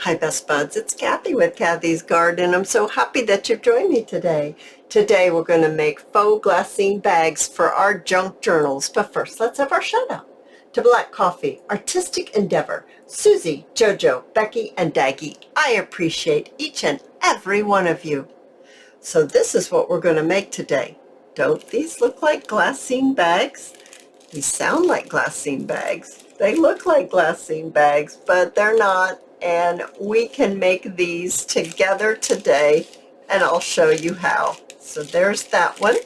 Hi Best Buds, it's Cathy with Cathy's Garden, and I'm so happy that you've joined me today. Today we're going to make faux glassine bags for our junk journals, but first let's have our shout out. To Black Coffee, Artistic Endeavor, Susie, Jojo, Becky, and Daggy. I appreciate each and every one of you. So this is what we're going to make today. Don't these look like glassine bags? These sound like glassine bags. They look like glassine bags, but they're not. And we can make these together today, and I'll show you how. So there's that one.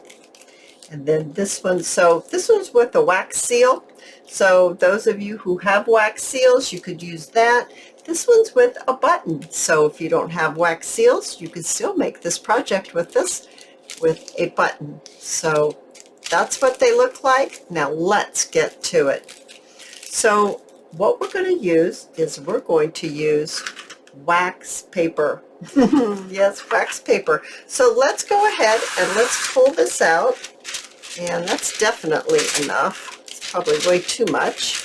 And then this one, so this one's with a wax seal. So those of you who have wax seals, you could use that. This one's with a button. So if you don't have wax seals, you can still make this project with this, with a button. So that's what they look like. Now let's get to it. So what we're going to use is we're going to use wax paper. Yes, wax paper. So let's go ahead and let's pull this out. And that's definitely enough. It's probably way too much.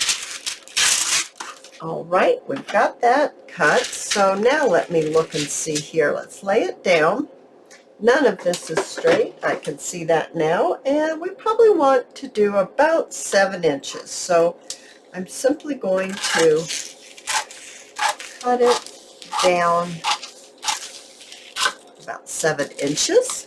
All right, we've got that cut. So now let me look and see here. Let's lay it down. None of this is straight. I can see that now. And we probably want to do about 7 inches. So I'm simply going to cut it down about 7 inches.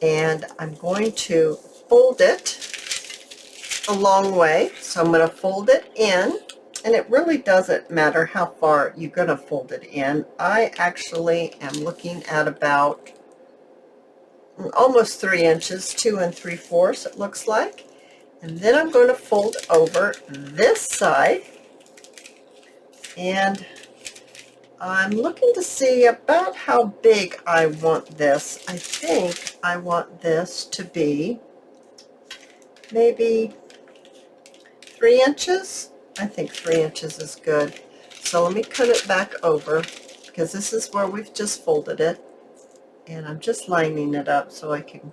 And I'm going to fold it a long way. So I'm going to fold it in. And it really doesn't matter how far you're going to fold it in. I actually am looking at about almost 3 inches, 2 3/4 it looks like. And then I'm going to fold over this side. And I'm looking to see about how big I want this. I think I want this to be maybe 3 inches. I think 3 inches is good. So let me cut it back over because this is where we've just folded it. And I'm just lining it up so I can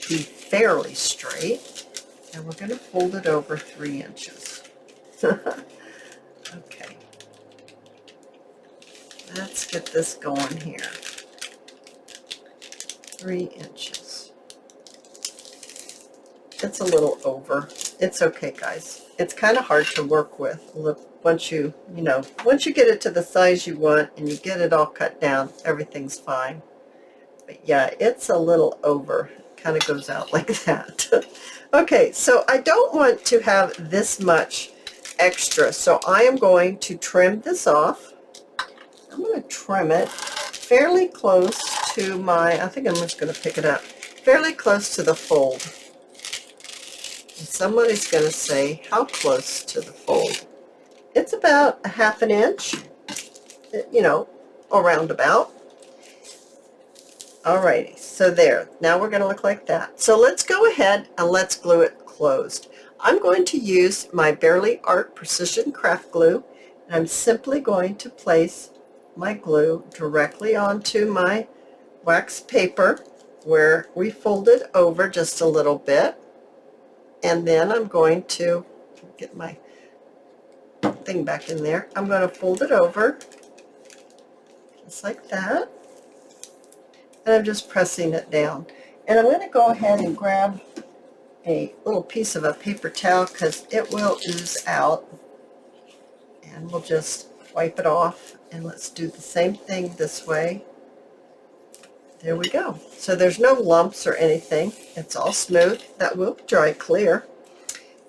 be fairly straight. And we're going to fold it over 3 inches. Okay. Let's get this going here. 3 inches. It's a little over. It's okay, guys. It's kind of hard to work with. Once you get it to the size you want and you get it all cut down, everything's fine. But yeah, it's a little over. It kind of goes out like that. Okay, so I don't want to have this much extra, so I am going to trim this off. I'm going to trim it fairly close to I think I'm just going to pick it up, fairly close to the fold. And somebody's going to say, how close to the fold? It's about 1/2 inch, around about. Alrighty, so there. Now we're going to look like that. So let's go ahead and let's glue it closed. I'm going to use my Barely Art Precision Craft Glue, and I'm simply going to place my glue directly onto my wax paper where we folded over just a little bit. And then I'm going to get my thing back in there. I'm going to fold it over just like that. And I'm just pressing it down. And I'm going to go ahead and grab a little piece of a paper towel because it will ooze out. And we'll just wipe it off. And let's do the same thing this way. There we go. So there's no lumps or anything. It's all smooth. That will dry clear.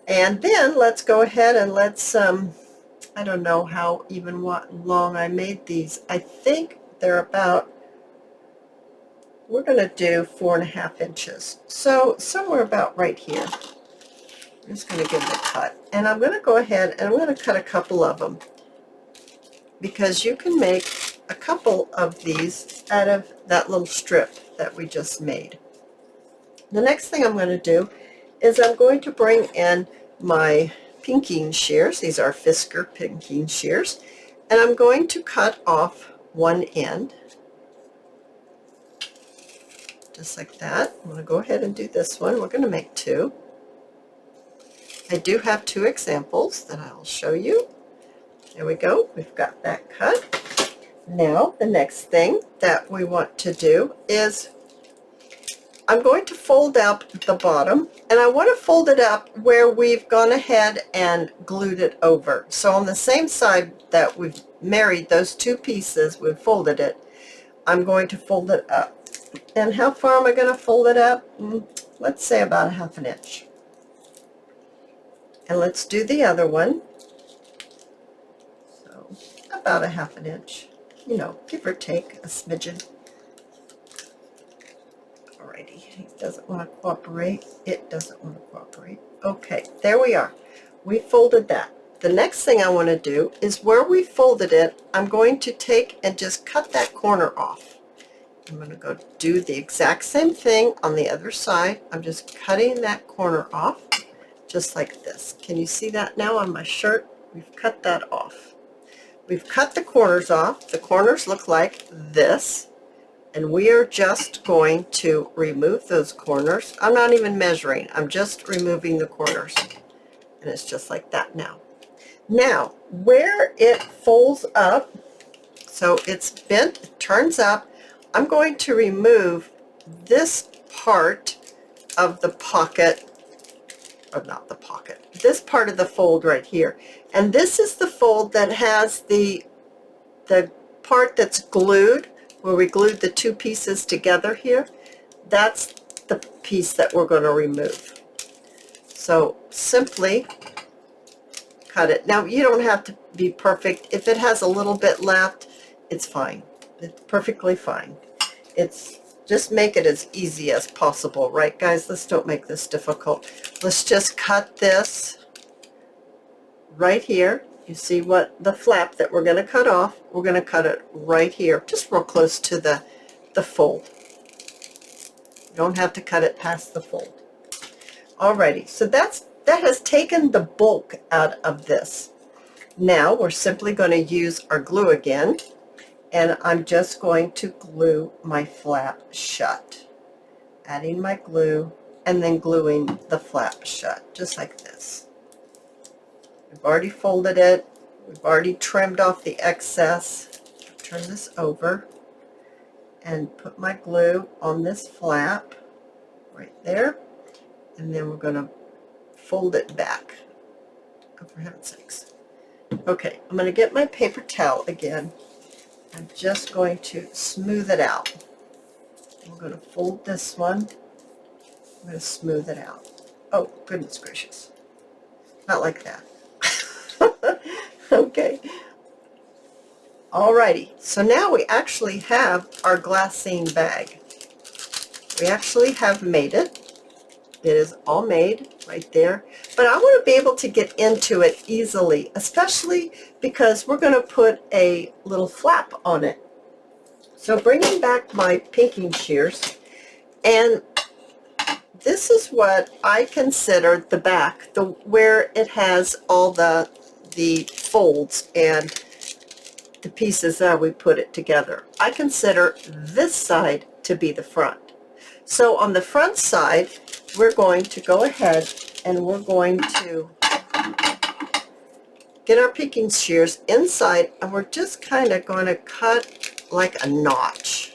And then let's go ahead and let's, I don't know how long I made these. I think they're about, we're going to do 4.5 inches. So somewhere about right here. I'm just going to give it a cut. And I'm going to go ahead and I'm going to cut a couple of them, because you can make a couple of these out of that little strip that we just made. The next thing I'm going to do is I'm going to bring in my pinking shears. These are Fisker pinking shears. And I'm going to cut off one end. Just like that. I'm going to go ahead and do this one. We're going to make 2. I do have 2 examples that I'll show you. There we go. We've got that cut. Now, the next thing that we want to do is I'm going to fold up the bottom, and I want to fold it up where we've gone ahead and glued it over. So on the same side that we've married those two pieces, we've folded it, I'm going to fold it up. And how far am I going to fold it up? Let's say about 1/2 inch. And let's do the other one. So about 1/2 inch, you know, give or take a smidgen. Alrighty, he doesn't want to cooperate. It doesn't want to cooperate. Okay, there we are. We folded that. The next thing I want to do is where we folded it, I'm going to take and just cut that corner off. I'm going to go do the exact same thing on the other side. I'm just cutting that corner off just like this. Can you see that now on my shirt? We've cut that off. We've cut the corners off. The corners look like this, and we are just going to remove those corners. I'm not even measuring. I'm just removing the corners, and it's just like that now. Now, where it folds up, so it's bent, it turns up, I'm going to remove this part of the pocket, or not the pocket, this part of the fold right here. And this is the fold that has the part that's glued, where we glued the two pieces together here. That's the piece that we're going to remove. So simply cut it. Now, you don't have to be perfect. If it has a little bit left, it's fine. It's perfectly fine. It's just make it as easy as possible, right, guys? Let's don't make this difficult. Let's just cut this right here. You see what the flap that we're going to cut off? We're going to cut it right here, just real close to the fold. You don't have to cut it past the fold. Alrighty, so that has taken the bulk out of this. Now we're simply going to use our glue again, and I'm just going to glue my flap shut. Adding my glue and then gluing the flap shut, just like this. We've already folded it. We've already trimmed off the excess. Turn this over and put my glue on this flap right there, and then we're going to fold it back. Oh, for heaven's sakes. Okay, I'm going to get my paper towel again. I'm just going to smooth it out. I'm going to fold this one. I'm going to smooth it out. Oh, goodness gracious. Not like that. Okay. Alrighty, so now we actually have our glassine bag. We actually have made it. It is all made right there. But I want to be able to get into it easily, especially because we're going to put a little flap on it. So bringing back my pinking shears, and this is what I consider the back, where it has all the folds and the pieces that we put it together. I consider this side to be the front. So on the front side, we're going to go ahead and we're going to get our pinking shears inside, and we're just kind of going to cut like a notch.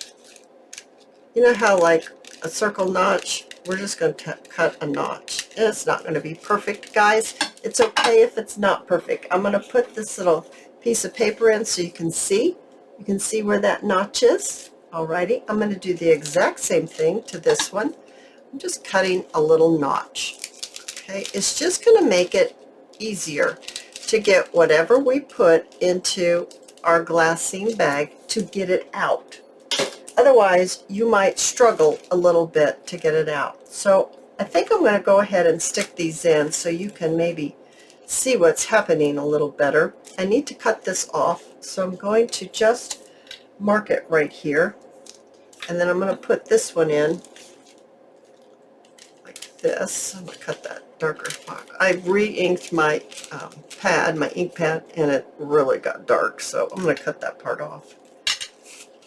You know how like a circle notch? We're just going to cut a notch. And it's not going to be perfect, guys. It's okay if it's not perfect. I'm going to put this little piece of paper in so you can see. You can see where that notch is. Alrighty, I'm going to do the exact same thing to this one. I'm just cutting a little notch. Okay, it's just going to make it easier to get whatever we put into our glassine bag to get it out. Otherwise, you might struggle a little bit to get it out. So I think I'm going to go ahead and stick these in so you can maybe see what's happening a little better. I need to cut this off, so I'm going to just mark it right here, and then I'm going to put this one in like this. I'm going to cut that darker spot. I re-inked my pad, my ink pad, and it really got dark, so I'm going to cut that part off.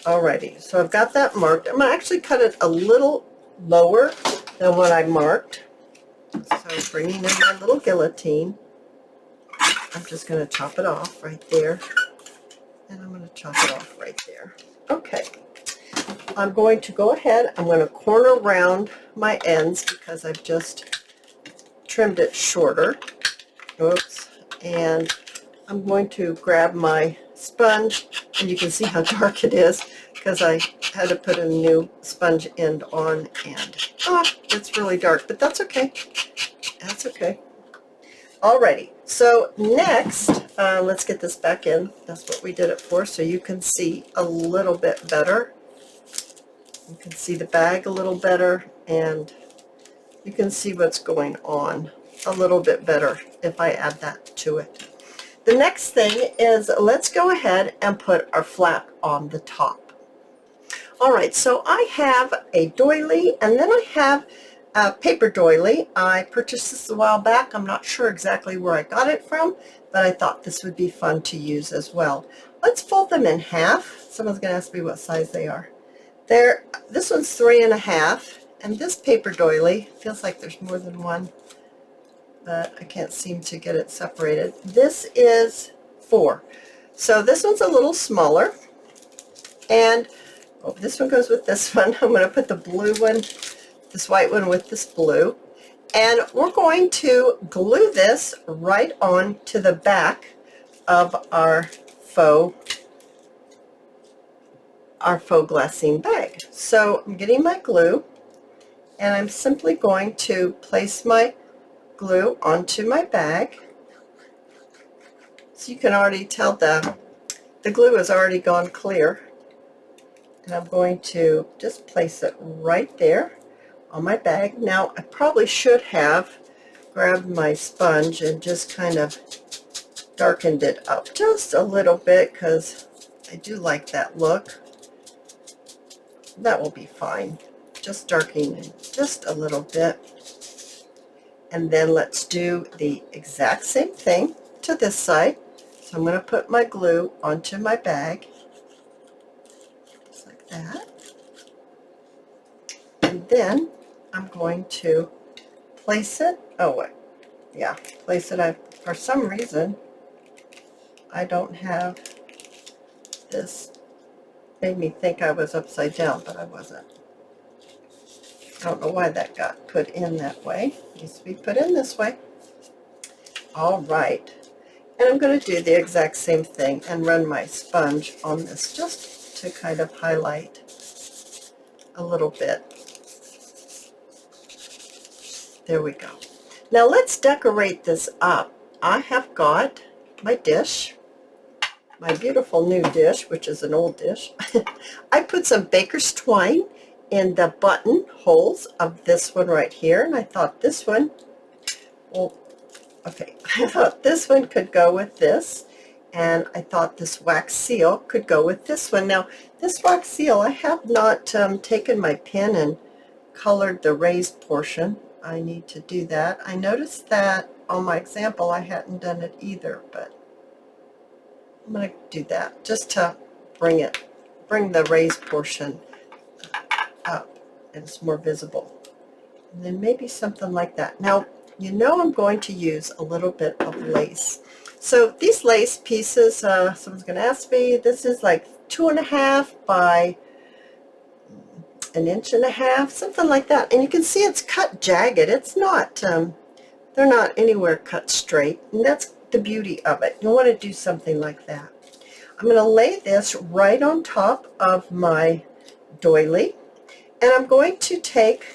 Alrighty, so I've got that marked. I'm going to actually cut it a little lower than what I marked. So bringing in my little guillotine. I'm just going to chop it off right there, and I'm going to chop it off right there. Okay, I'm going to go ahead, I'm going to corner round my ends because I've just trimmed it shorter. Oops. And I'm going to grab my sponge, and you can see how dark it is because I had to put a new sponge end on, and it's really dark, but that's okay. That's okay. Alrighty, so next, let's get this back in. That's what we did it for, so you can see a little bit better. You can see the bag a little better, and you can see what's going on a little bit better if I add that to it. The next thing is, let's go ahead and put our flap on the top. All right, so I have a doily, and then I have a paper doily. I purchased this a while back. I'm not sure exactly where I got it from, but I thought this would be fun to use as well. Let's fold them in half. Someone's going to ask me what size they are. This one's 3.5, and this paper doily, feels like there's more than one, but I can't seem to get it separated. This is 4. So this one's a little smaller, and this one goes with this one. I'm going to put the blue one, this white one with this blue, and we're going to glue this right on to the back of our faux glassine bag. So I'm getting my glue, and I'm simply going to place my glue onto my bag. So you can already tell the glue has already gone clear, and I'm going to just place it right there on my bag. Now I probably should have grabbed my sponge and just kind of darkened it up just a little bit because I do like that look. That will be fine. Just darkening it just a little bit. And then let's do the exact same thing to this side. So I'm going to put my glue onto my bag, just like that. And then I'm going to place it, place it. For some reason, I don't have this. Made me think I was upside down, but I wasn't. I don't know why that got put in that way. It used to be put in this way. All right. And I'm going to do the exact same thing and run my sponge on this just to kind of highlight a little bit. There we go. Now let's decorate this up. I have got my dish, my beautiful new dish, which is an old dish. I put some baker's twine in the button holes of this one right here, and I thought this one, I thought this one could go with this, and I thought this wax seal could go with this one. Now this wax seal, I have not taken my pen and colored the raised portion. I need to do that. I noticed that on my example I hadn't done it either, but I'm going to do that just to bring the raised portion up and it's more visible. And then maybe something like that. Now, you know I'm going to use a little bit of lace. So these lace pieces, someone's going to ask me, this is like 2.5 by 1.5 inches, something like that. And you can see it's cut jagged. It's not, they're not anywhere cut straight. And that's the beauty of it. You want to do something like that. I'm going to lay this right on top of my doily. And I'm going to take,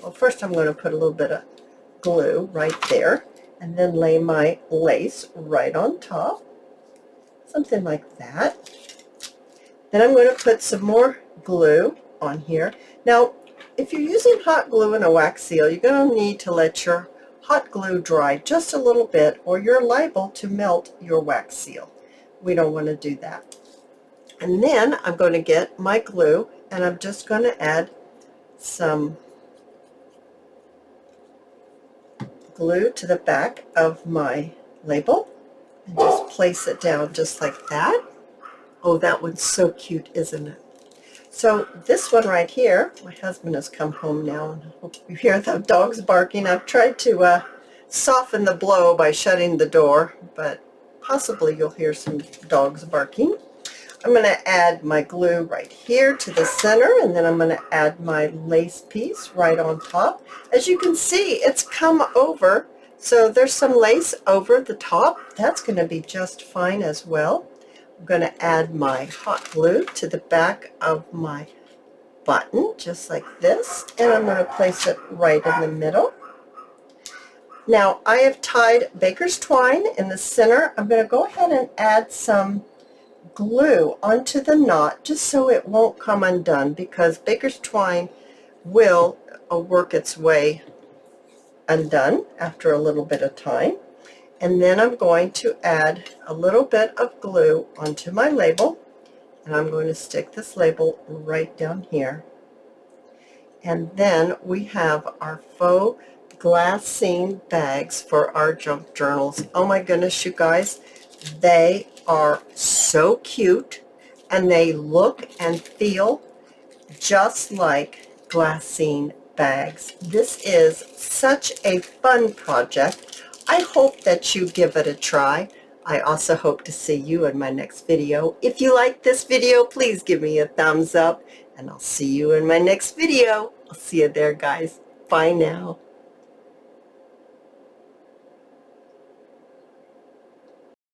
well, first I'm going to put a little bit of glue right there, and then lay my lace right on top, something like that. Then I'm going to put some more glue on here. Now, if you're using hot glue and a wax seal, you're going to need to let your hot glue dry just a little bit, or you're liable to melt your wax seal. We don't want to do that. And then I'm going to get my glue, and I'm just going to add some glue to the back of my label and just place it down just like that. Oh, that one's so cute, isn't it? So this one right here, my husband has come home now, and I hope you hear the dogs barking. I've tried to soften the blow by shutting the door, but possibly you'll hear some dogs barking. I'm going to add my glue right here to the center, and then I'm going to add my lace piece right on top. As you can see, it's come over, so there's some lace over the top. That's going to be just fine as well. I'm going to add my hot glue to the back of my button, just like this, and I'm going to place it right in the middle. Now, I have tied baker's twine in the center. I'm going to go ahead and add some glue onto the knot just so it won't come undone, because baker's twine will work its way undone after a little bit of time. And then I'm going to add a little bit of glue onto my label, and I'm going to stick this label right down here. And then we have our faux glassine bags for our junk journals. Oh my goodness, you guys, they are so cute, and they look and feel just like glassine bags. This is such a fun project. I hope that you give it a try. I also hope to see you in my next video. If you like this video, please give me a thumbs up, and I'll see you in my next video. I'll see you there, guys. Bye now.